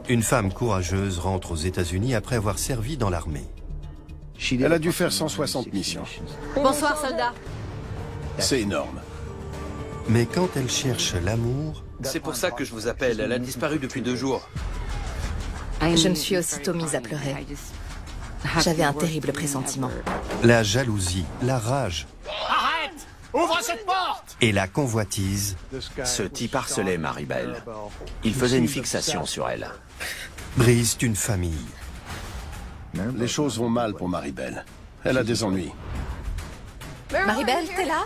Une femme courageuse rentre aux États-Unis après avoir servi dans l'armée. Elle a dû faire 160 missions. Bonsoir, soldat. C'est énorme. Mais quand elle cherche l'amour, C'est pour ça que je vous appelle. Elle a disparu depuis 2 jours. Je me suis aussitôt mise à pleurer. J'avais un terrible pressentiment. la jalousie, la rage Arrête! Ouvre cette porte! et la convoitise Ce type harcelait Maribel. Il faisait une fixation sur elle. brisent une famille. Les choses vont mal pour Maribel. Elle a des ennuis. Maribel, t'es là?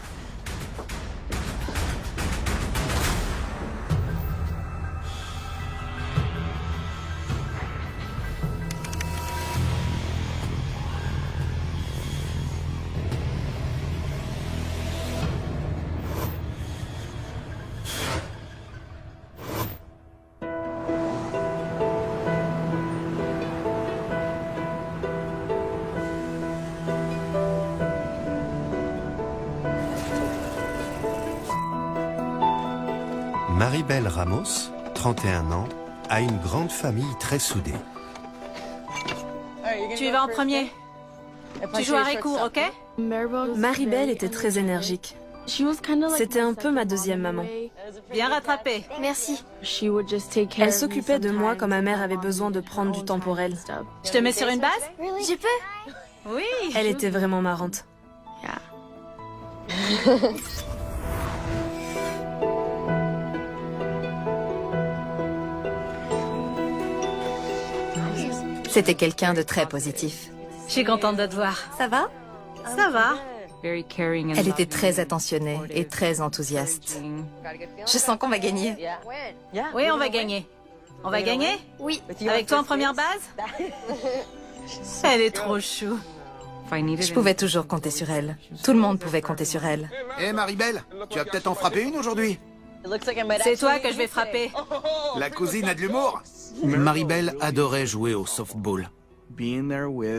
Maribel Ramos, 31 ans, a une grande famille très soudée. Tu y vas en premier. Tu joues à récours, ok? Maribel était très énergique. C'était un peu ma deuxième maman. Bien rattrapé. Merci. Elle s'occupait de moi quand ma mère avait besoin de prendre du temps pour elle. Je te mets sur une base? Je peux? Oui. Elle était vraiment marrante. C'était quelqu'un de très positif. Je suis contente de te voir. Ça va? Ça va. Elle était très attentionnée et très enthousiaste. Je sens qu'on va gagner. Oui, on va gagner. On va gagner? Oui. Avec toi en première base? Elle est trop chou. Je pouvais toujours compter sur elle. Tout le monde pouvait compter sur elle. Hé Maribel, tu vas peut-être en frapper une aujourd'hui? C'est toi que je vais frapper. La cousine a de l'humour. Maribel adorait jouer au softball.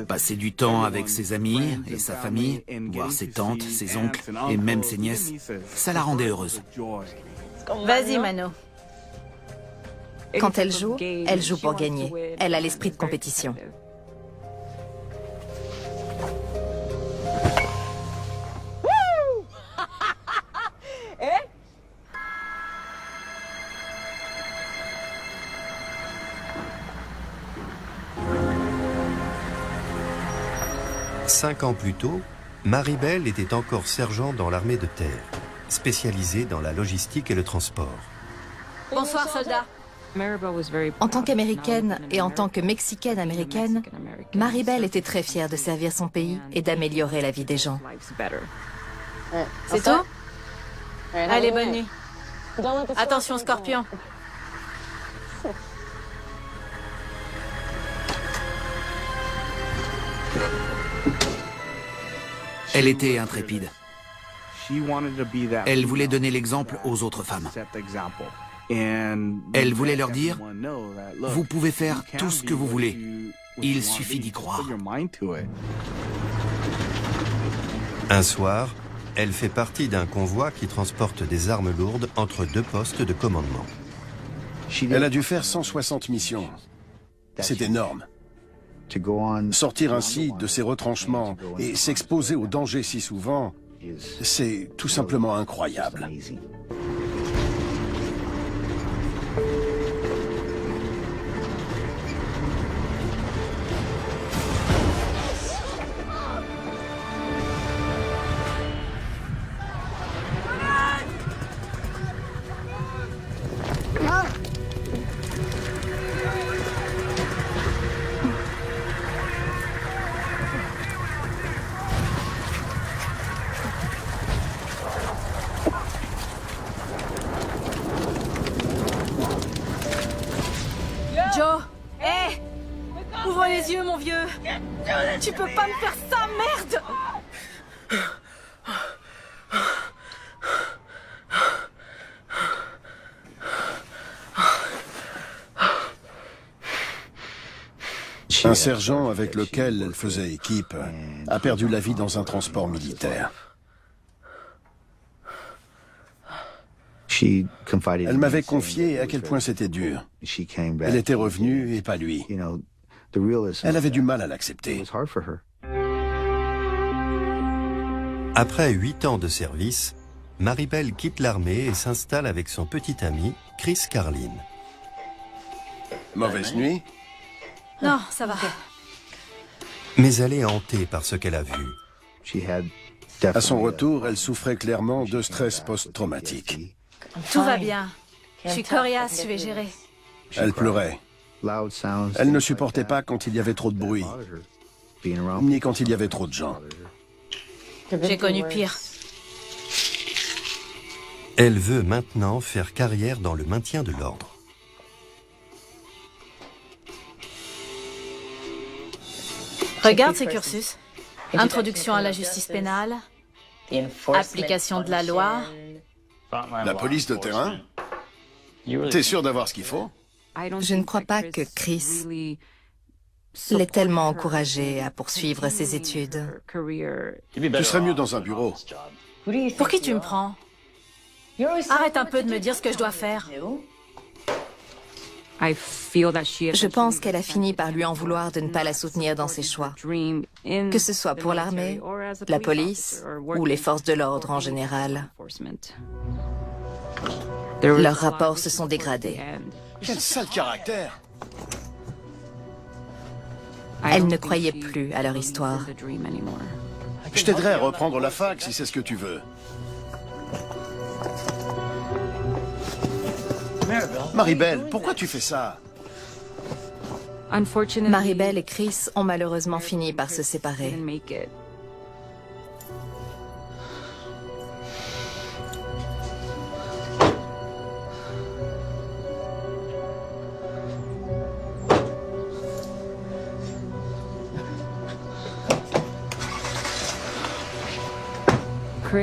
Passer du temps avec ses amis et sa famille, voir ses tantes, ses oncles et même ses nièces, ça la rendait heureuse. Vas-y, Mano. Quand elle joue pour gagner. Elle a l'esprit de compétition. Cinq ans plus tôt, Maribel était encore sergent dans l'armée de terre, spécialisée dans la logistique et le transport. Bonsoir, soldat. En tant qu'Américaine et en tant que Mexicaine-Américaine, Maribel était très fière de servir son pays et d'améliorer la vie des gens. C'est tout? Allez, bonne nuit. Attention, scorpion. Elle était intrépide. Elle voulait donner l'exemple aux autres femmes. Elle voulait leur dire, vous pouvez faire tout ce que vous voulez. Il suffit d'y croire. Un soir, elle fait partie d'un convoi qui transporte des armes lourdes entre deux postes de commandement. Elle a dû faire 160 missions. C'est énorme. Sortir ainsi de ses retranchements et s'exposer aux dangers si souvent, c'est tout simplement incroyable. Joe! Hé! Ouvre les yeux, mon vieux! Tu peux pas me faire ça, merde! Un sergent avec lequel elle faisait équipe a perdu la vie dans un transport militaire. Elle m'avait confié à quel point c'était dur. Elle était revenue et pas lui. Elle avait du mal à l'accepter. Après 8 ans de service, Maribel quitte l'armée et s'installe avec son petit ami, Chris Carlin. Mauvaise nuit? Non, ça va. Mais elle est hantée par ce qu'elle a vu. À son retour, elle souffrait clairement de stress post-traumatique. Tout va bien. Je suis coriace, je vais gérer. Elle pleurait. Elle ne supportait pas quand il y avait trop de bruit, ni quand il y avait trop de gens. J'ai connu pire. Elle veut maintenant faire carrière dans le maintien de l'ordre. Regarde ces cursus. Introduction à la justice pénale, application de la loi. La police de terrain? T'es sûr d'avoir ce qu'il faut? Je ne crois pas que Chris l'ait tellement encouragé à poursuivre ses études. Tu serais mieux dans un bureau. Pour qui tu me prends? Arrête un peu de me dire ce que je dois faire. Je pense qu'elle a fini par lui en vouloir de ne pas la soutenir dans ses choix, que ce soit pour l'armée, la police ou les forces de l'ordre en général. Leurs rapports se sont dégradés. Quel sale caractère! Elle ne croyait plus à leur histoire. Je t'aiderai à reprendre la fac si c'est ce que tu veux. Maribel, pourquoi tu fais ça? Maribel et Chris ont malheureusement fini par se séparer.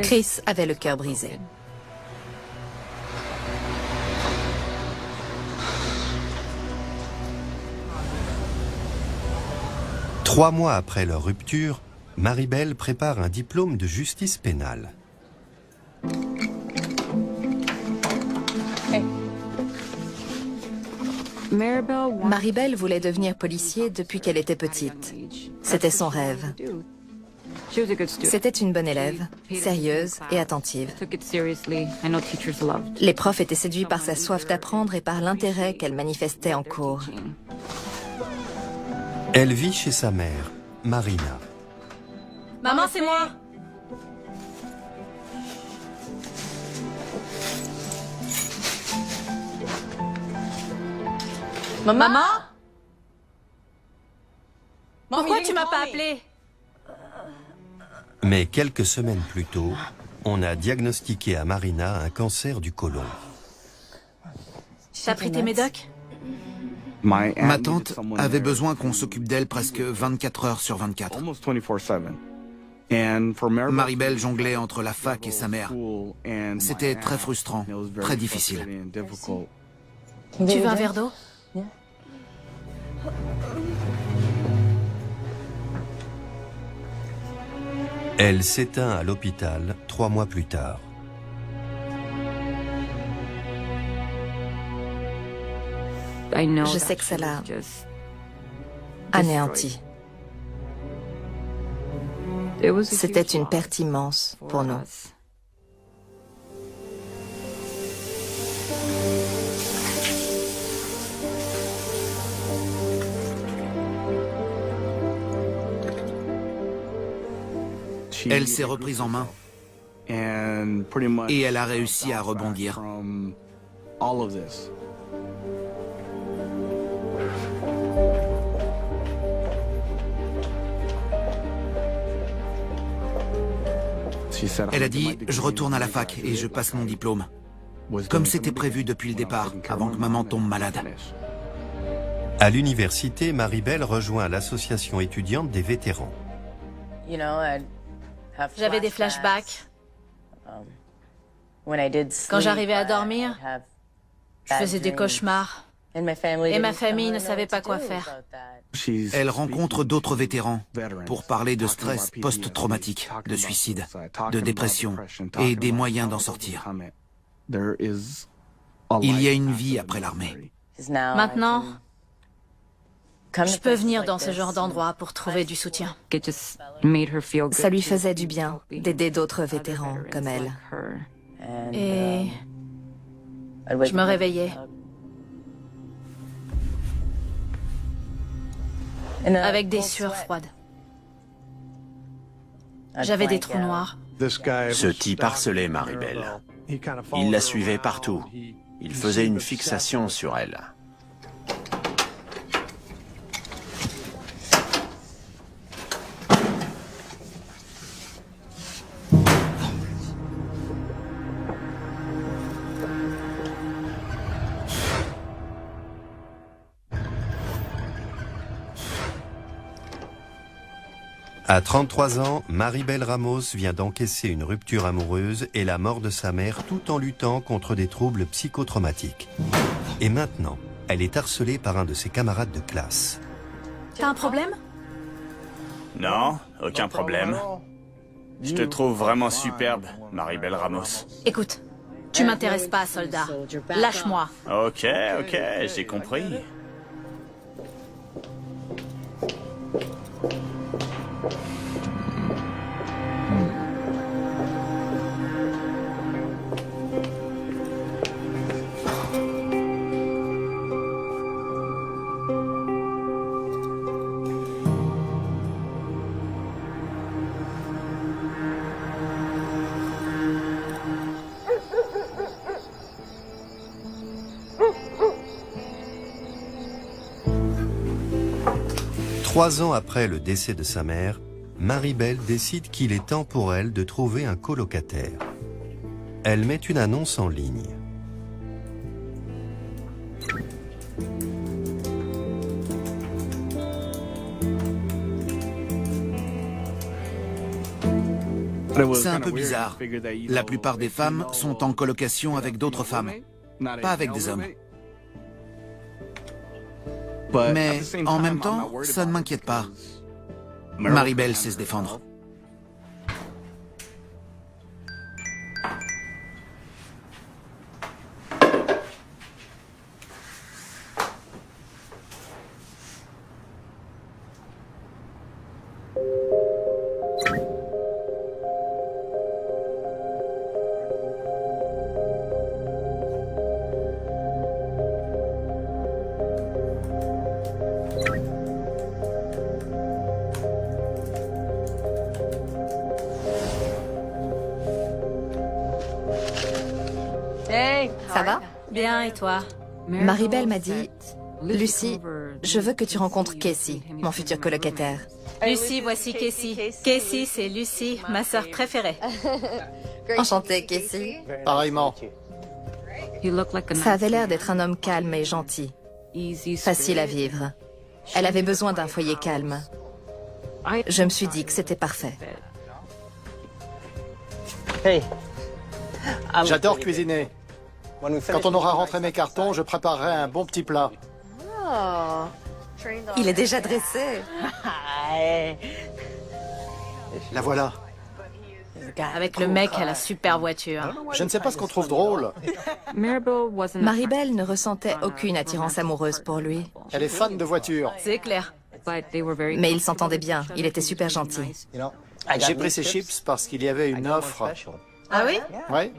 Chris avait le cœur brisé. Trois mois après leur rupture, Maribel prépare un diplôme de justice pénale. Maribel voulait devenir policier depuis qu'elle était petite. C'était son rêve. C'était une bonne élève, sérieuse et attentive. Les profs étaient séduits par sa soif d'apprendre et par l'intérêt qu'elle manifestait en cours. Elle vit chez sa mère, Marina. Maman, c'est moi. Maman? Pourquoi tu m'as pas appelé? Mais quelques semaines plus tôt, on a diagnostiqué à Marina un cancer du côlon. T'as pris tes médocs? Ma tante avait besoin qu'on s'occupe d'elle presque 24 heures sur 24. Maribel jonglait entre la fac et sa mère. C'était très frustrant, très difficile. Tu veux un verre d'eau? Elle s'éteint à l'hôpital 3 mois plus tard. Je sais que ça l'a anéanti. C'était une perte immense pour nous. Elle s'est reprise en main et elle a réussi à rebondir. Elle a dit « Je retourne à la fac et je passe mon diplôme ». Comme c'était prévu depuis le départ, avant que maman tombe malade. À l'université, Maribel rejoint l'association étudiante des vétérans. J'avais des flashbacks. Quand j'arrivais à dormir, je faisais des cauchemars. Et ma famille ne savait pas quoi faire. Elle rencontre d'autres vétérans pour parler de stress post-traumatique, de suicide, de dépression et des moyens d'en sortir. Il y a une vie après l'armée. Maintenant, je peux venir dans ce genre d'endroit pour trouver du soutien. Ça lui faisait du bien d'aider d'autres vétérans comme elle. Et je me réveillais avec des sueurs froides. J'avais des trous noirs. Ce type harcelait Maribel. Il la suivait partout. Il faisait une fixation sur elle. À 33 ans, Maribel Ramos vient d'encaisser une rupture amoureuse et la mort de sa mère tout en luttant contre des troubles psychotraumatiques. Et maintenant, elle est harcelée par un de ses camarades de classe. T'as un problème? Non, aucun problème. Je te trouve vraiment superbe, Maribel Ramos. Écoute, tu m'intéresses pas, soldat. Lâche-moi. Ok, j'ai compris. Trois ans après le décès de sa mère, Maribel décide qu'il est temps pour elle de trouver un colocataire. Elle met une annonce en ligne. C'est un peu bizarre. La plupart des femmes sont en colocation avec d'autres femmes, pas avec des hommes. Mais en même temps, ça ne m'inquiète pas. Maribel sait se défendre. Ça va? Bien, et toi? Maribel m'a dit, Lucie, je veux que tu rencontres Casey, mon futur colocataire. Lucie, voici Casey. Casey, c'est Lucie, ma sœur préférée. Enchantée, Casey. Pareillement. Ça avait l'air d'être un homme calme et gentil, facile à vivre. Elle avait besoin d'un foyer calme. Je me suis dit que c'était parfait. J'adore cuisiner. Quand on aura rentré mes cartons, je préparerai un bon petit plat. Il est déjà dressé. La voilà. Avec le mec à la super voiture. Je ne sais pas ce qu'on trouve drôle. Maribel ne ressentait aucune attirance amoureuse pour lui. Elle est fan de voitures. C'est clair. Mais ils s'entendaient bien, il était super gentil. J'ai pris ces chips parce qu'il y avait une offre. Ah oui? Ouais.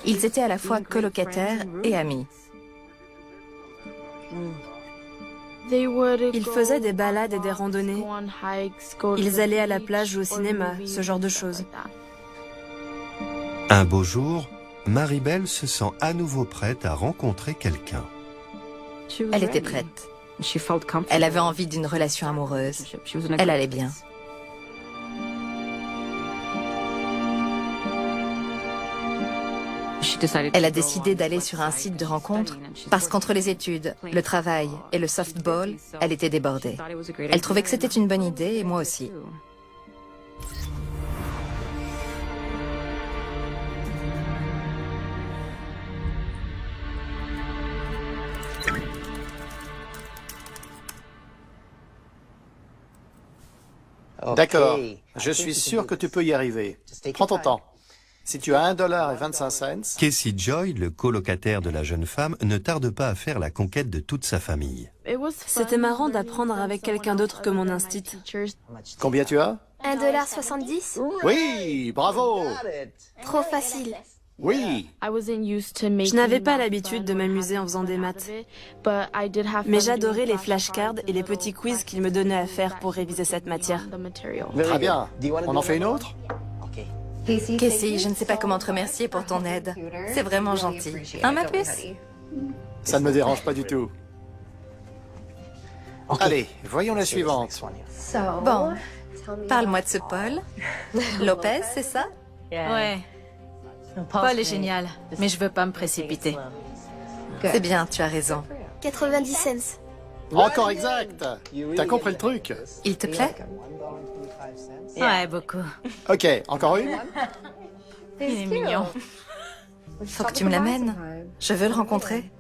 Ils étaient à la fois colocataires et amis. Ils faisaient des balades et des randonnées. Ils allaient à la plage ou au cinéma, ce genre de choses. Un beau jour, Maribel se sent à nouveau prête à rencontrer quelqu'un. Elle était prête. Elle avait envie d'une relation amoureuse. Elle allait bien. Elle a décidé d'aller sur un site de rencontre parce qu'entre les études, le travail et le softball, elle était débordée. Elle trouvait que c'était une bonne idée et moi aussi. D'accord. Je suis sûr que tu peux y arriver. Prends ton temps. Si tu as $1.25, Casey Joy, le colocataire de la jeune femme, ne tarde pas à faire la conquête de toute sa famille. C'était marrant d'apprendre avec quelqu'un d'autre que mon instit. combien tu as? $1,70? Oui, bravo. Trop facile. Oui. Je n'avais pas l'habitude de m'amuser en faisant des maths. Mais j'adorais les flashcards et les petits quiz qu'il me donnait à faire pour réviser cette matière. Très bien. On en fait une autre? Casey, je ne sais pas comment te remercier pour ton aide. C'est vraiment gentil. Un ma puce? Ça ne me dérange pas du tout. Allez, voyons la suivante. Bon, parle-moi de ce Paul. Lopez, c'est ça? Ouais. Paul est génial, mais je veux pas me précipiter. C'est bien, tu as raison. 90 cents. Encore exact. T'as compris le truc? Il te plaît? Ouais, beaucoup. Ok, encore une? Il est mignon. Faut que tu me l'amènes. Je veux le rencontrer.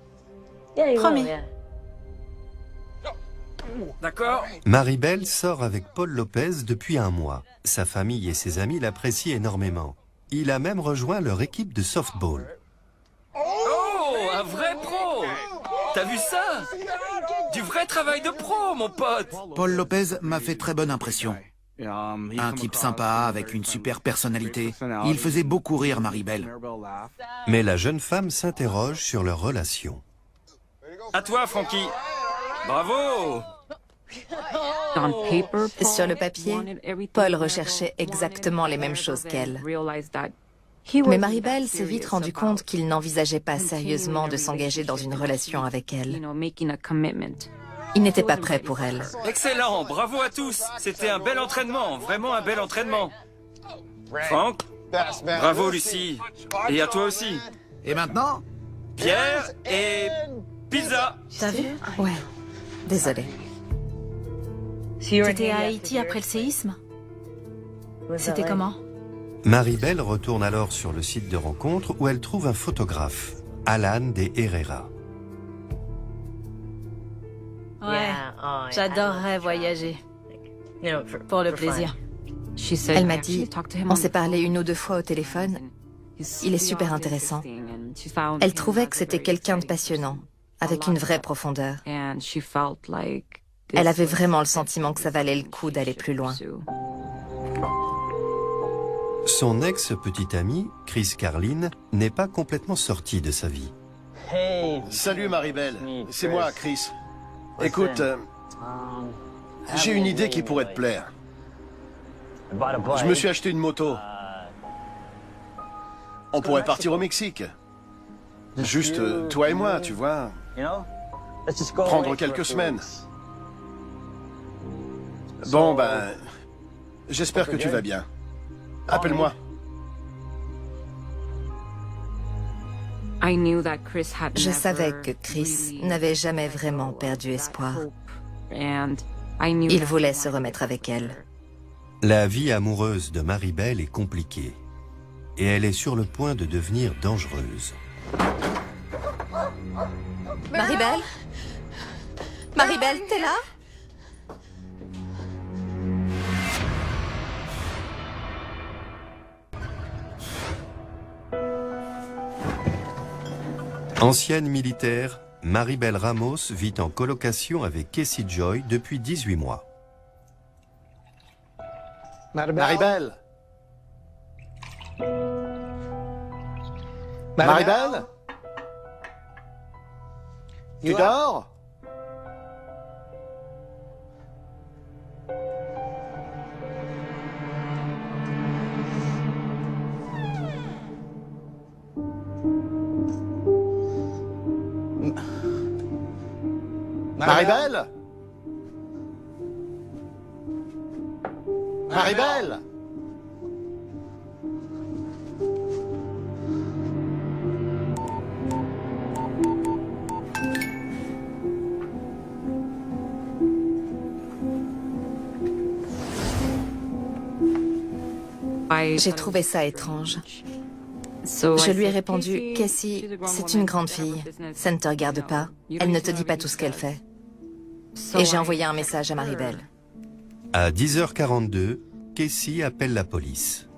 Promis. D'accord. Maribel sort avec Paul Lopez depuis un mois. Sa famille et ses amis l'apprécient énormément. Il a même rejoint leur équipe de softball. Oh, un vrai pro! T'as vu ça? Du vrai travail de pro, mon pote! Paul Lopez m'a fait très bonne impression. Un type sympa, avec une super personnalité. Il faisait beaucoup rire Maribel. Mais la jeune femme s'interroge sur leur relation. À toi, Frankie. Bravo! Sur le papier, Paul recherchait exactement les mêmes choses qu'elle. Mais Maribel s'est vite rendu compte qu'il n'envisageait pas sérieusement de s'engager dans une relation avec elle. Il n'était pas prêt pour elle. Excellent, bravo à tous. C'était un bel entraînement, vraiment un bel entraînement. Franck, bravo Lucie. Et à toi aussi. Et maintenant? Pierre et pizza. T'as vu? Ouais, désolée. T'étais à Haïti après le séisme? C'était comment? Maribel retourne alors sur le site de rencontre où elle trouve un photographe, Alan de Herrera. Ouais, j'adorerais voyager. Pour le plaisir. Elle m'a dit, on s'est parlé une ou deux fois au téléphone. Il est super intéressant. Elle trouvait que c'était quelqu'un de passionnant, avec une vraie profondeur. Elle avait vraiment le sentiment que ça valait le coup d'aller plus loin. Son ex-petite amie, Chris Carlin, n'est pas complètement sortie de sa vie. Salut Maribel, c'est moi, Chris. Écoute, j'ai une idée qui pourrait te plaire. Je me suis acheté une moto. On pourrait partir au Mexique. Juste toi et moi, tu vois. Prendre quelques semaines. Bon, ben, j'espère que tu vas bien. Appelle-moi. Je savais que Chris n'avait jamais vraiment perdu espoir. Il voulait se remettre avec elle. La vie amoureuse de Maribel est compliquée. Et elle est sur le point de devenir dangereuse. Maribel? Maribel, t'es là? Ancienne militaire, Maribel Ramos vit en colocation avec Casey Joy depuis 18 mois. Maribel? Maribel? Tu dors? Maribel? Maribel? J'ai trouvé ça étrange. Je lui ai répondu, Casey, c'est une grande fille. Ça ne te regarde pas. Elle ne te dit pas tout ce qu'elle fait. Et j'ai envoyé un message à Maribel. À 10h42, Casey appelle la police.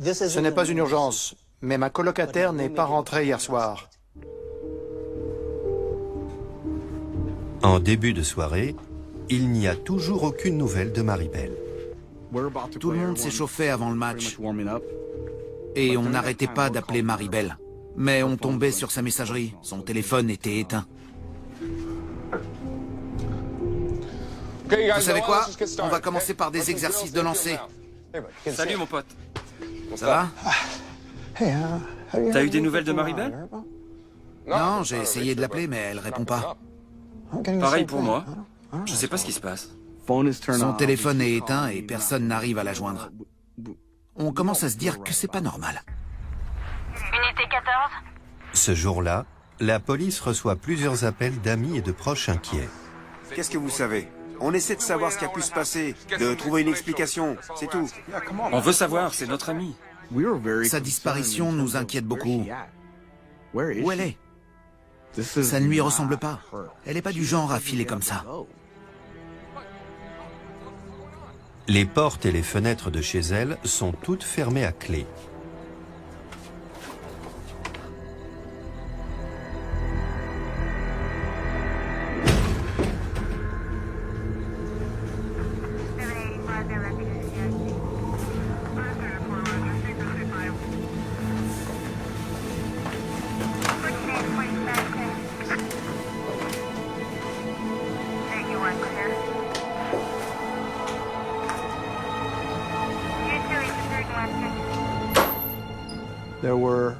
Ce n'est pas une urgence, mais ma colocataire n'est pas rentrée hier soir. En début de soirée, il n'y a toujours aucune nouvelle de Maribel. Tout le monde s'échauffait avant le match. Et on n'arrêtait pas d'appeler Maribel. Mais on tombait sur sa messagerie. Son téléphone était éteint. Vous savez quoi? On va commencer par des exercices de lancer. Salut mon pote. Ça va? T'as eu des nouvelles de Maribel? Non, j'ai essayé de l'appeler, mais elle répond pas. Pareil pour moi. Je sais pas ce qui se passe. Son téléphone est éteint et personne n'arrive à la joindre. On commence à se dire que c'est pas normal. Unité 14. Ce jour-là, la police reçoit plusieurs appels d'amis et de proches inquiets. Qu'est-ce que vous savez? On essaie de savoir ce qui a pu se passer, de trouver une explication, c'est tout. On veut savoir, c'est notre ami. Sa disparition nous inquiète beaucoup. Où elle est? Ça ne lui ressemble pas. Elle n'est pas du genre à filer comme ça. Les portes et les fenêtres de chez elle sont toutes fermées à clé.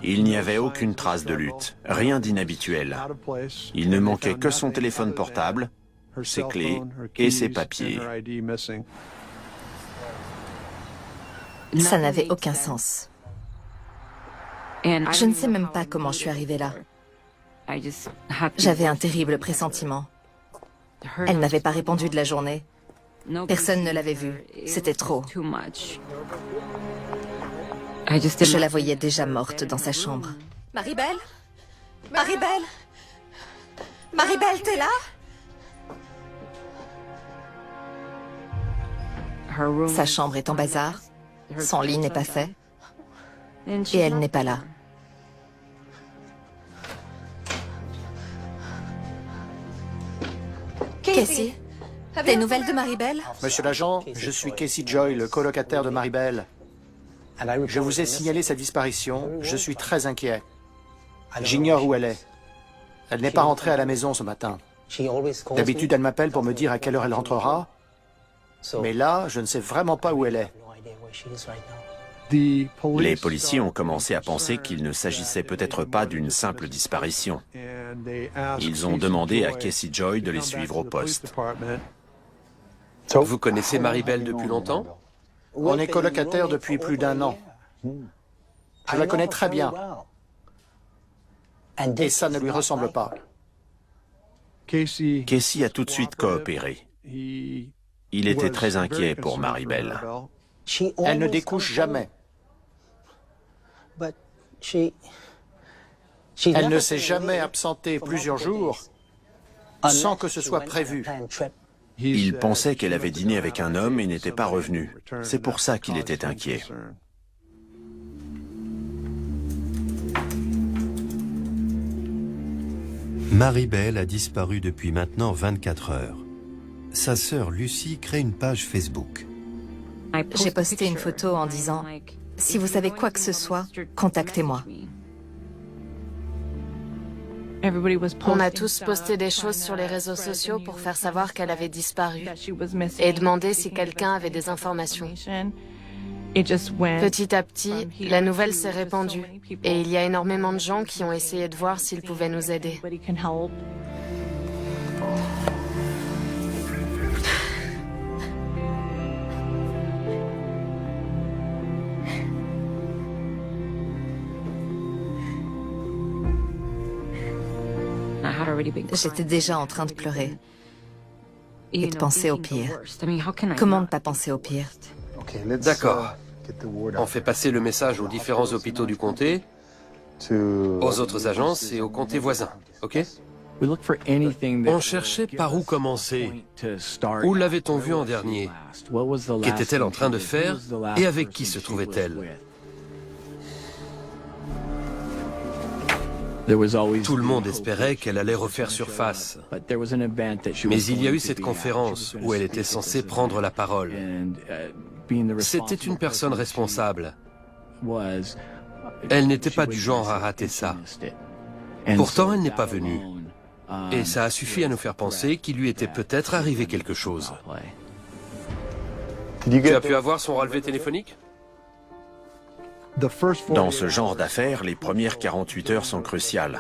Il n'y avait aucune trace de lutte, rien d'inhabituel. Il ne manquait que son téléphone portable, ses clés et ses papiers. Ça n'avait aucun sens. Je ne sais même pas comment je suis arrivée là. J'avais un terrible pressentiment. Elle n'avait pas répondu de la journée. Personne ne l'avait vue. C'était trop. Je la voyais déjà morte dans sa chambre. Maribel? Maribel? Maribel, t'es là? Sa chambre est en bazar. Son lit n'est pas fait. Et elle n'est pas là. Casey, des nouvelles de Maribel? Monsieur l'agent, je suis Casey Joy, le colocataire de Maribel. Je vous ai signalé sa disparition. Je suis très inquiet. J'ignore où elle est. Elle n'est pas rentrée à la maison ce matin. D'habitude, elle m'appelle pour me dire à quelle heure elle rentrera. Mais là, je ne sais vraiment pas où elle est. Les policiers ont commencé à penser qu'il ne s'agissait peut-être pas d'une simple disparition. Ils ont demandé à Casey Joy de les suivre au poste. Vous connaissez Maribel depuis longtemps? On est colocataires depuis plus d'1 an. Je la connais très bien. Et ça ne lui ressemble pas. Casey a tout de suite coopéré. Il était très inquiet pour Maribel. Elle ne découche jamais. Elle ne s'est jamais absentée plusieurs jours sans que ce soit prévu. Il pensait qu'elle avait dîné avec un homme et n'était pas revenue. C'est pour ça qu'il était inquiet. Maribel a disparu depuis maintenant 24 heures. Sa sœur Lucie crée une page Facebook. J'ai posté une photo en disant « Si vous savez quoi que ce soit, contactez-moi ». On a tous posté des choses sur les réseaux sociaux pour faire savoir qu'elle avait disparu et demander si quelqu'un avait des informations. Petit à petit, la nouvelle s'est répandue et il y a énormément de gens qui ont essayé de voir s'ils pouvaient nous aider. J'étais déjà en train de pleurer et de penser au pire. Comment ne pas penser au pire? D'accord. On fait passer le message aux différents hôpitaux du comté, aux autres agences et aux comtés voisins, ok? On cherchait par où commencer. Où l'avait-on vue en dernier? Qu'était-elle en train de faire et avec qui se trouvait-elle? Tout le monde espérait qu'elle allait refaire surface. Mais il y a eu cette conférence où elle était censée prendre la parole. C'était une personne responsable. Elle n'était pas du genre à rater ça. Pourtant, elle n'est pas venue. Et ça a suffi à nous faire penser qu'il lui était peut-être arrivé quelque chose. Tu as pu avoir son relevé téléphonique ? Dans ce genre d'affaires, les premières 48 heures sont cruciales.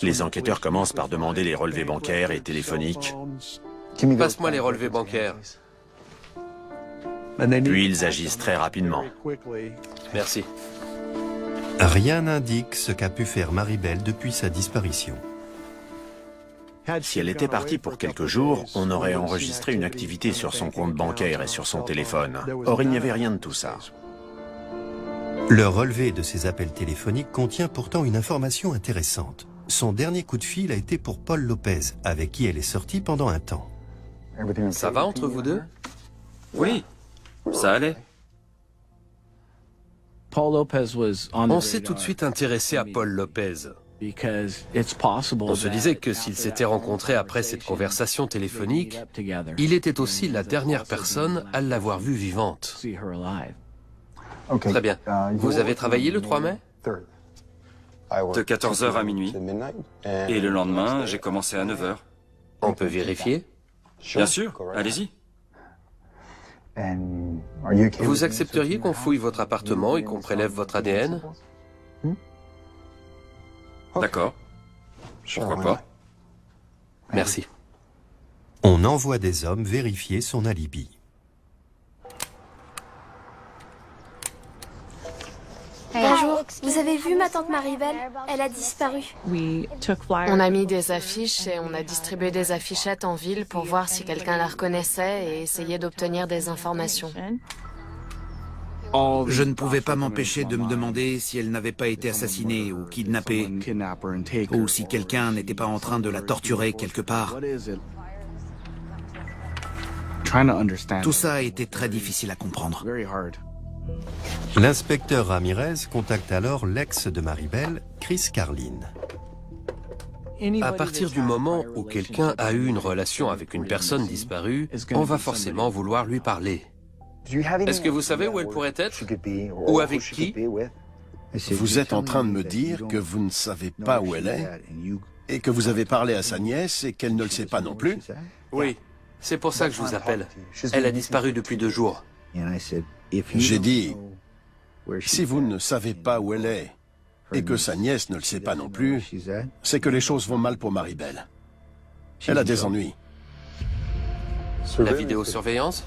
Les enquêteurs commencent par demander les relevés bancaires et téléphoniques. Passe-moi les relevés bancaires. Puis ils agissent très rapidement. Merci. Rien n'indique ce qu'a pu faire Maribel depuis sa disparition. Si elle était partie pour quelques jours, on aurait enregistré une activité sur son compte bancaire et sur son téléphone. Or, il n'y avait rien de tout ça. Le relevé de ces appels téléphoniques contient pourtant une information intéressante. Son dernier coup de fil a été pour Paul Lopez, avec qui elle est sortie pendant un temps. Ça va entre vous deux? Oui, ça allait. On s'est tout de suite intéressé à Paul Lopez. On se disait que s'ils s'étaient rencontrés après cette conversation téléphonique, il était aussi la dernière personne à l'avoir vue vivante. Très bien. Vous avez travaillé le 3 mai? De 14h à minuit. Et le lendemain, j'ai commencé à 9h. On peut vérifier? Bien sûr, allez-y. Vous accepteriez qu'on fouille votre appartement et qu'on prélève votre ADN? D'accord. Pourquoi pas? Merci. On envoie des hommes vérifier son alibi. Bonjour, vous avez vu ma tante Maribel? Elle a disparu. On a mis des affiches et on a distribué des affichettes en ville pour voir si quelqu'un la reconnaissait et essayer d'obtenir des informations. Je ne pouvais pas m'empêcher de me demander si elle n'avait pas été assassinée ou kidnappée, ou si quelqu'un n'était pas en train de la torturer quelque part. Tout ça a été très difficile à comprendre. L'inspecteur Ramirez contacte alors l'ex de Maribel, Chris Carlin. À partir du moment où quelqu'un a eu une relation avec une personne disparue, on va forcément vouloir lui parler. Est-ce que vous savez où elle pourrait être? Ou avec qui? Vous êtes en train de me dire que vous ne savez pas où elle est et que vous avez parlé à sa nièce et qu'elle ne le sait pas non plus? Oui, c'est pour ça que je vous appelle. Elle a disparu depuis 2 jours. J'ai dit, si vous ne savez pas où elle est et que sa nièce ne le sait pas non plus, c'est que les choses vont mal pour Maribel. Elle a des ennuis. La vidéosurveillance?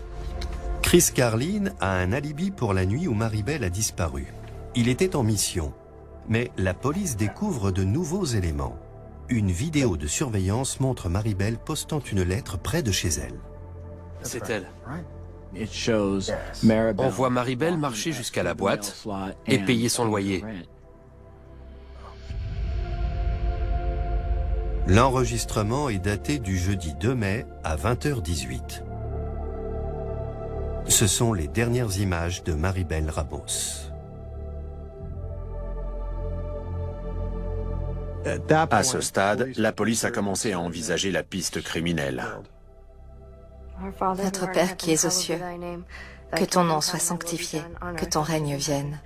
Chris Carlin a un alibi pour la nuit où Maribel a disparu. Il était en mission, mais la police découvre de nouveaux éléments. Une vidéo de surveillance montre Maribel postant une lettre près de chez elle. C'est elle. On voit Maribel marcher jusqu'à la boîte et payer son loyer. L'enregistrement est daté du jeudi 2 mai à 20h18. Ce sont les dernières images de Maribel Ramos. À ce stade, la police a commencé à envisager la piste criminelle. Notre Père qui es aux cieux, que ton nom soit sanctifié, que ton règne vienne.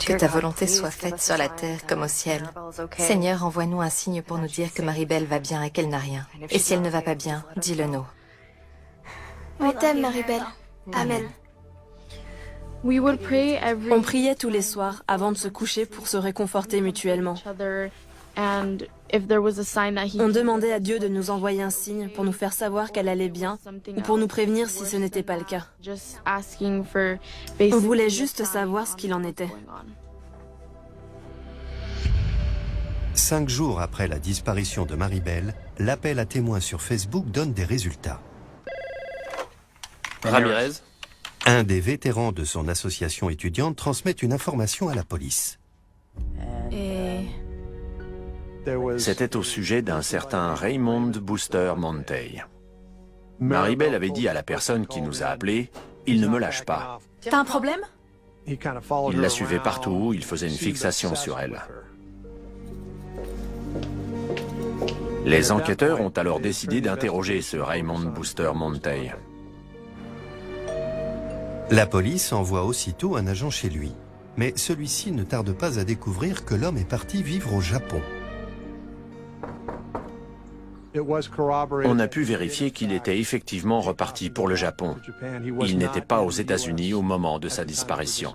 Que ta volonté soit faite sur la terre comme au ciel. Seigneur, envoie-nous un signe pour nous dire que Maribel va bien et qu'elle n'a rien. Et si elle ne va pas bien, dis-le-nous. On t'aime, Maribel. Amen. On priait tous les soirs avant de se coucher pour se réconforter mutuellement. On demandait à Dieu de nous envoyer un signe pour nous faire savoir qu'elle allait bien ou pour nous prévenir si ce n'était pas le cas. On voulait juste savoir ce qu'il en était. 5 jours après la disparition de Maribel, l'appel à témoins sur Facebook donne des résultats. Ramirez? Un des vétérans de son association étudiante transmet une information à la police. C'était au sujet d'un certain Raymond Booster Montey. Maribel avait dit à la personne qui nous a appelés, « Il ne me lâche pas ». T'as un problème? Il la suivait partout, il faisait une fixation sur elle. Les enquêteurs ont alors décidé d'interroger ce Raymond Booster Montey. La police envoie aussitôt un agent chez lui. Mais celui-ci ne tarde pas à découvrir que l'homme est parti vivre au Japon. On a pu vérifier qu'il était effectivement reparti pour le Japon. Il n'était pas aux États-Unis au moment de sa disparition.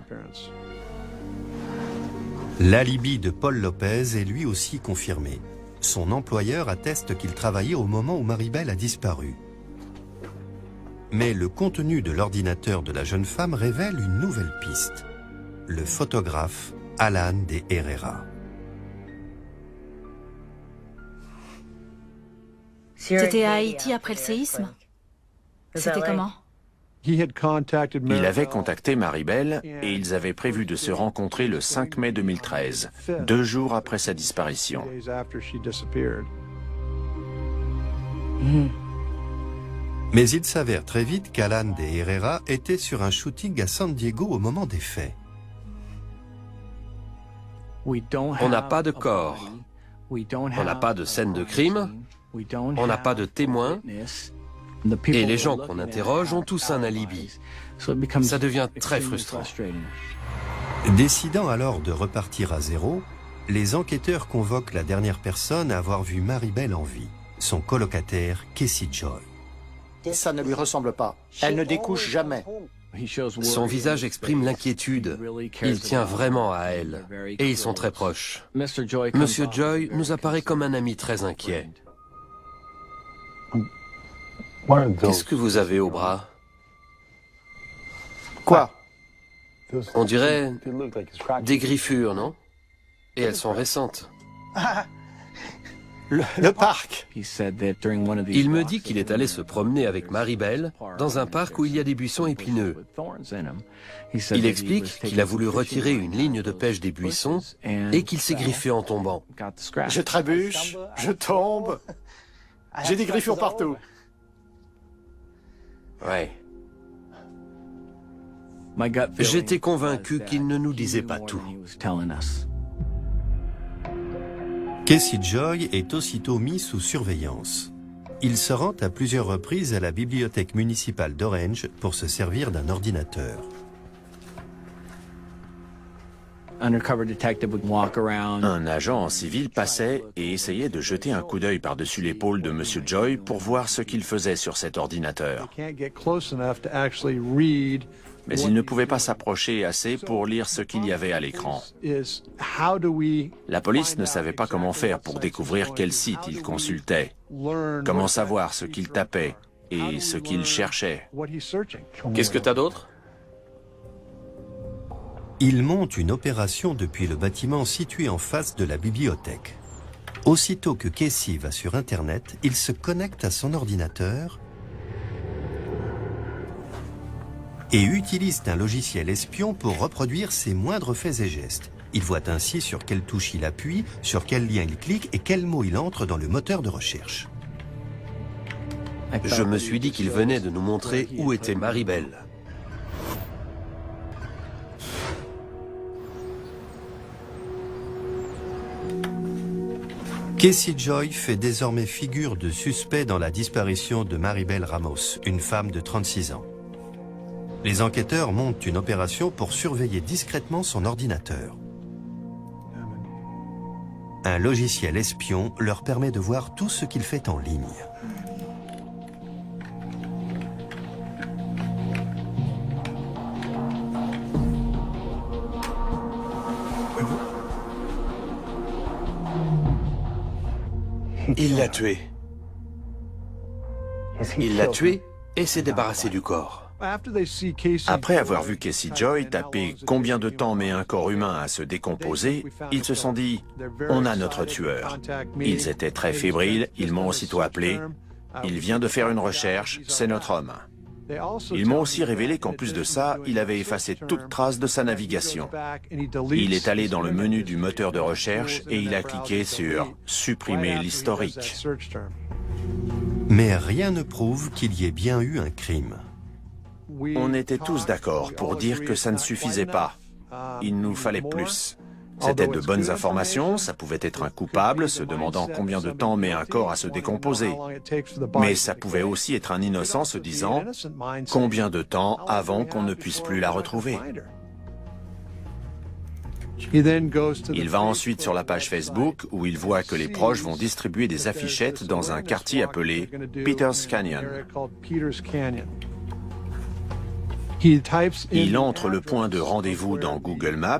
L'alibi de Paul Lopez est lui aussi confirmé. Son employeur atteste qu'il travaillait au moment où Maribel a disparu. Mais le contenu de l'ordinateur de la jeune femme révèle une nouvelle piste. Le photographe Alan de Herrera. C'était à Haïti après le séisme? C'était comment? Il avait contacté Maribel et ils avaient prévu de se rencontrer le 5 mai 2013, 2 jours après sa disparition. Mais il s'avère très vite qu'Alan de Herrera était sur un shooting à San Diego au moment des faits. On n'a pas de corps. On n'a pas de scène de crime. On n'a pas de témoins. Et les gens qu'on interroge ont tous un alibi. Ça devient très frustrant. Décidant alors de repartir à zéro, les enquêteurs convoquent la dernière personne à avoir vu Maribel en vie, son colocataire Casey Joy. Ça ne lui ressemble pas. Elle ne découche jamais. Son visage exprime l'inquiétude. Il tient vraiment à elle. Et ils sont très proches. Monsieur Joy nous apparaît comme un ami très inquiet. Qu'est-ce que vous avez au bras? Quoi? On dirait des griffures, non? Et elles sont récentes. Le parc. Il me dit qu'il est allé se promener avec Maribel dans un parc où il y a des buissons épineux. Il explique qu'il a voulu retirer une ligne de pêche des buissons et qu'il s'est griffé en tombant. Je trébuche, je tombe. J'ai des griffures partout. Ouais. J'étais convaincu qu'il ne nous disait pas tout. Casey Joy est aussitôt mis sous surveillance. Il se rend à plusieurs reprises à la bibliothèque municipale d'Orange pour se servir d'un ordinateur. Un agent en civil passait et essayait de jeter un coup d'œil par-dessus l'épaule de Monsieur Joy pour voir ce qu'il faisait sur cet ordinateur. Mais il ne pouvait pas s'approcher assez pour lire ce qu'il y avait à l'écran. La police ne savait pas comment faire pour découvrir quel site il consultait, comment savoir ce qu'il tapait et ce qu'il cherchait. Qu'est-ce que t'as d'autre? Il monte une opération depuis le bâtiment situé en face de la bibliothèque. Aussitôt que Casey va sur Internet, il se connecte à son ordinateur et utilise un logiciel espion pour reproduire ses moindres faits et gestes. Il voit ainsi sur quelle touche il appuie, sur quel lien il clique et quel mot il entre dans le moteur de recherche. Je me suis dit qu'il venait de nous montrer où était Maribel. Casey Joy fait désormais figure de suspect dans la disparition de Maribel Ramos, une femme de 36 ans. Les enquêteurs montent une opération pour surveiller discrètement son ordinateur. Un logiciel espion leur permet de voir tout ce qu'il fait en ligne. Il l'a tué. Il l'a tué et s'est débarrassé du corps. Après avoir vu Casey Joy taper « Combien de temps met un corps humain à se décomposer ?», ils se sont dit « On a notre tueur ». Ils étaient très fébriles, ils m'ont aussitôt appelé. Il vient de faire une recherche, c'est notre homme. Ils m'ont aussi révélé qu'en plus de ça, il avait effacé toute trace de sa navigation. Il est allé dans le menu du moteur de recherche et il a cliqué sur « Supprimer l'historique ». Mais rien ne prouve qu'il y ait bien eu un crime. On était tous d'accord pour dire que ça ne suffisait pas. Il nous fallait plus. C'était de bonnes informations, ça pouvait être un coupable se demandant combien de temps met un corps à se décomposer. Mais ça pouvait aussi être un innocent se disant combien de temps avant qu'on ne puisse plus la retrouver. Il va ensuite sur la page Facebook où il voit que les proches vont distribuer des affichettes dans un quartier appelé Peters Canyon. Il entre le point de rendez-vous dans Google Maps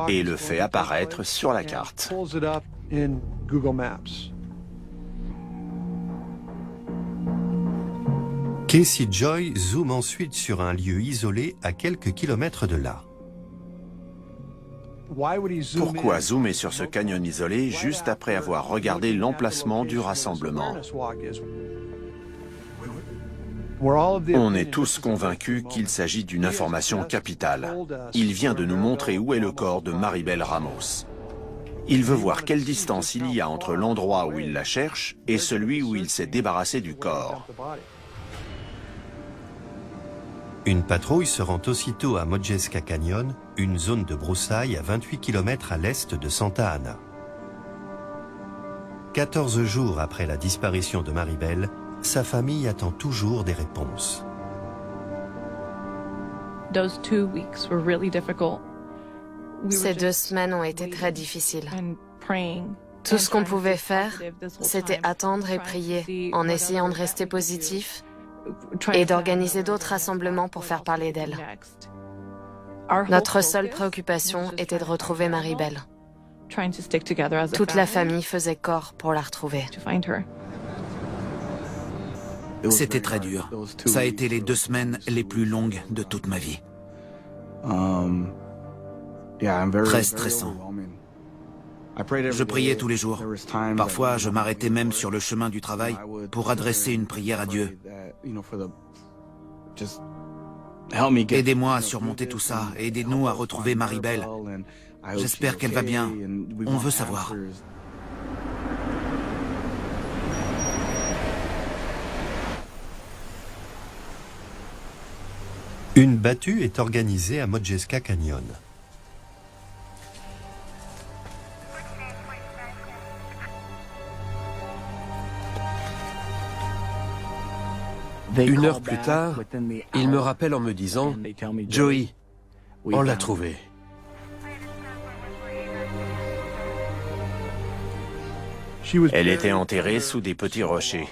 et le fait apparaître sur la carte. Casey Joy zoome ensuite sur un lieu isolé à quelques kilomètres de là. Pourquoi zoomer sur ce canyon isolé juste après avoir regardé l'emplacement du rassemblement? On est tous convaincus qu'il s'agit d'une information capitale. Il vient de nous montrer où est le corps de Maribel Ramos. Il veut voir quelle distance il y a entre l'endroit où il la cherche et celui où il s'est débarrassé du corps. Une patrouille se rend aussitôt à Modjeska Canyon, une zone de broussailles à 28 km à l'est de Santa Ana. 14 jours après la disparition de Maribel, sa famille attend toujours des réponses. Ces 2 semaines ont été très difficiles. Tout ce qu'on pouvait faire, c'était attendre et prier, en essayant de rester positif et d'organiser d'autres rassemblements pour faire parler d'elle. Notre seule préoccupation était de retrouver Maribel. Toute la famille faisait corps pour la retrouver. C'était très dur. Ça a été les 2 semaines les plus longues de toute ma vie. Très stressant. Je priais tous les jours. Parfois, je m'arrêtais même sur le chemin du travail pour adresser une prière à Dieu. Aidez-moi à surmonter tout ça. Aidez-nous à retrouver Maribel. J'espère qu'elle va bien. On veut savoir. Une battue est organisée à Modjeska Canyon. Une heure plus tard, il me rappelle en me disant « Joey, on l'a trouvée. » Elle était enterrée sous des petits rochers,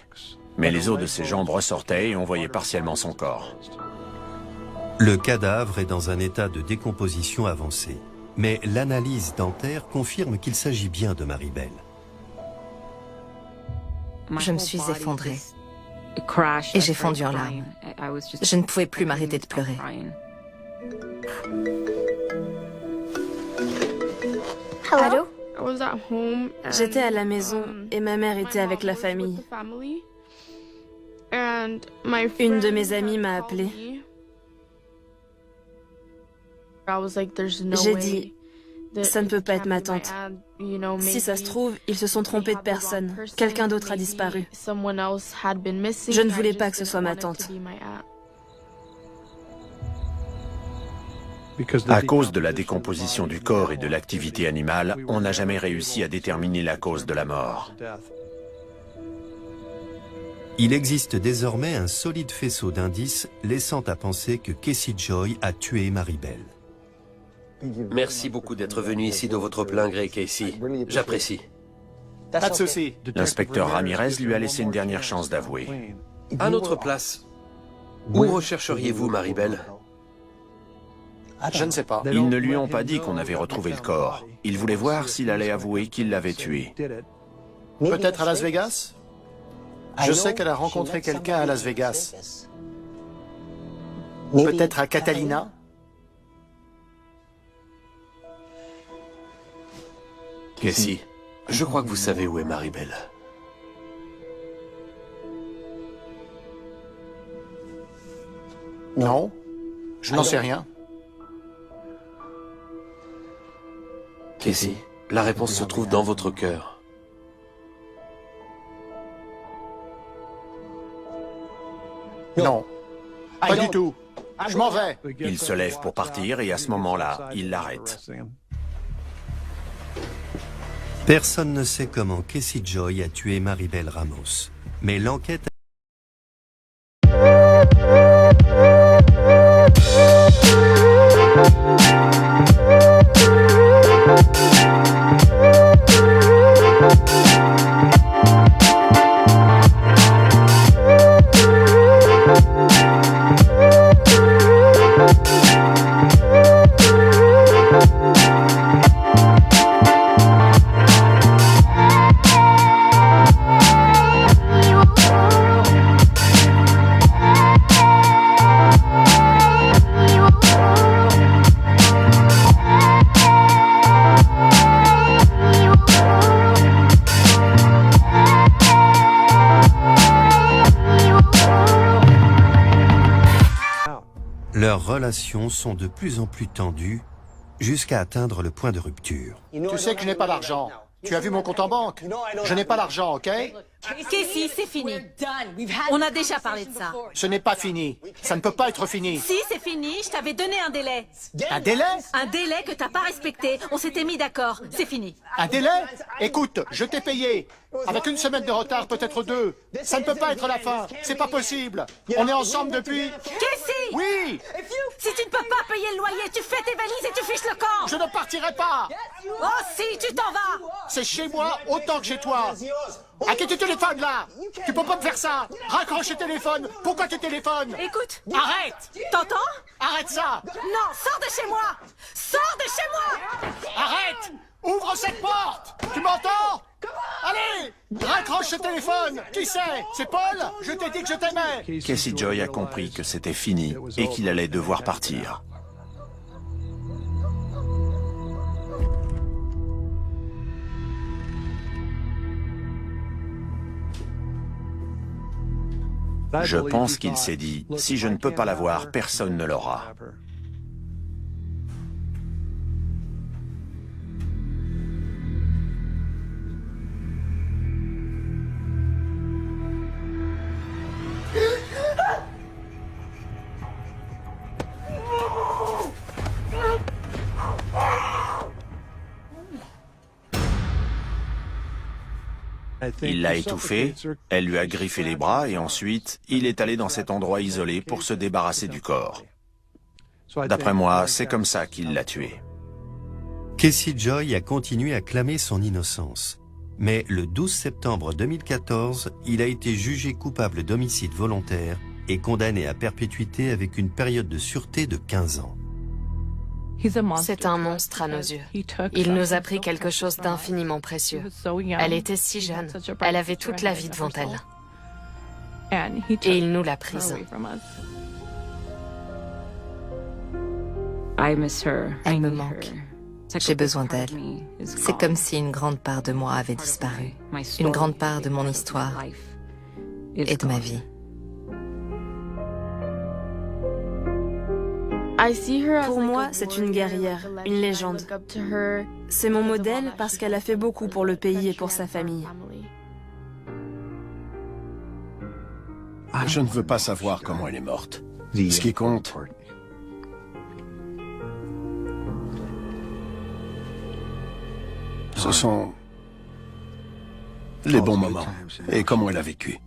mais les os de ses jambes ressortaient et on voyait partiellement son corps. Le cadavre est dans un état de décomposition avancé, mais l'analyse dentaire confirme qu'il s'agit bien de Maribel. Je me suis effondrée et j'ai fondu en larmes. Je ne pouvais plus m'arrêter de pleurer. Allô? J'étais à la maison et ma mère était avec la famille. Une de mes amies m'a appelée. J'ai dit, ça ne peut pas être ma tante. Si ça se trouve, ils se sont trompés de personne. Quelqu'un d'autre a disparu. Je ne voulais pas que ce soit ma tante. À cause de la décomposition du corps et de l'activité animale, on n'a jamais réussi à déterminer la cause de la mort. Il existe désormais un solide faisceau d'indices laissant à penser que Casey Joy a tué Maribel. Merci beaucoup d'être venu ici de votre plein gré, Casey. J'apprécie. Pas de souci. L'inspecteur Ramirez lui a laissé une dernière chance d'avouer. À notre place, où rechercheriez-vous Maribel? Je ne sais pas. Ils ne lui ont pas dit qu'on avait retrouvé le corps. Ils voulaient voir s'il allait avouer qu'il l'avait tué. Peut-être à Las Vegas? Je sais qu'elle a rencontré quelqu'un à Las Vegas. Peut-être à Catalina? Casey, je crois que vous savez où est Maribel. Non, je n'en sais rien. Casey, la réponse se trouve dans votre cœur. Non, pas du tout. Je m'en vais. Il se lève pour partir et à ce moment-là, il l'arrête. Personne ne sait comment Casey Joy a tué Maribel Ramos. Mais l'enquête leurs relations sont de plus en plus tendues jusqu'à atteindre le point de rupture. Tu sais que je n'ai pas d'argent. Tu as vu mon compte en banque? Je n'ai pas d'argent, ok? Casey, c'est fini. On a déjà parlé de ça. Ce n'est pas fini. Ça ne peut pas être fini. Si, c'est fini. Je t'avais donné un délai. Un délai? Un délai que t'as pas respecté. On s'était mis d'accord. C'est fini. Un délai? Écoute, je t'ai payé. Avec une semaine de retard, peut-être 2. Ça ne peut pas être la fin. C'est pas possible. On est ensemble depuis... Casey! Oui! Si tu ne peux pas payer le loyer, tu fais tes valises et tu fiches le camp! Je ne partirai pas! Oh si, tu t'en vas! C'est chez moi autant que chez toi! À qui tu téléphones là? Tu peux pas me faire ça! Raccroche le téléphone! Pourquoi tu téléphones? Écoute! Arrête! T'entends? Arrête ça! Non, sors de chez moi! Sors de chez moi! Arrête! Ouvre cette porte! Tu m'entends? Allez! Raccroche le téléphone! Qui c'est? C'est Paul? Je t'ai dit que je t'aimais! Casey Joy a compris que c'était fini et qu'il allait devoir partir. Je pense qu'il s'est dit, si je ne peux pas l'avoir, personne ne l'aura. Il l'a étouffée, elle lui a griffé les bras et ensuite, il est allé dans cet endroit isolé pour se débarrasser du corps. D'après moi, c'est comme ça qu'il l'a tuée. Casey Joy a continué à clamer son innocence. Mais le 12 septembre 2014, il a été jugé coupable d'homicide volontaire et condamné à perpétuité avec une période de sûreté de 15 ans. C'est un monstre à nos yeux. Il nous a pris quelque chose d'infiniment précieux. Elle était si jeune. Elle avait toute la vie devant elle. Et il nous l'a prise. Elle me manque. J'ai besoin d'elle. C'est comme si une grande part de moi avait disparu. Une grande part de mon histoire et de ma vie. Pour moi, c'est une guerrière, une légende. C'est mon modèle parce qu'elle a fait beaucoup pour le pays et pour sa famille. Je ne veux pas savoir comment elle est morte. Ce qui compte, ce sont les bons moments et comment elle a vécu.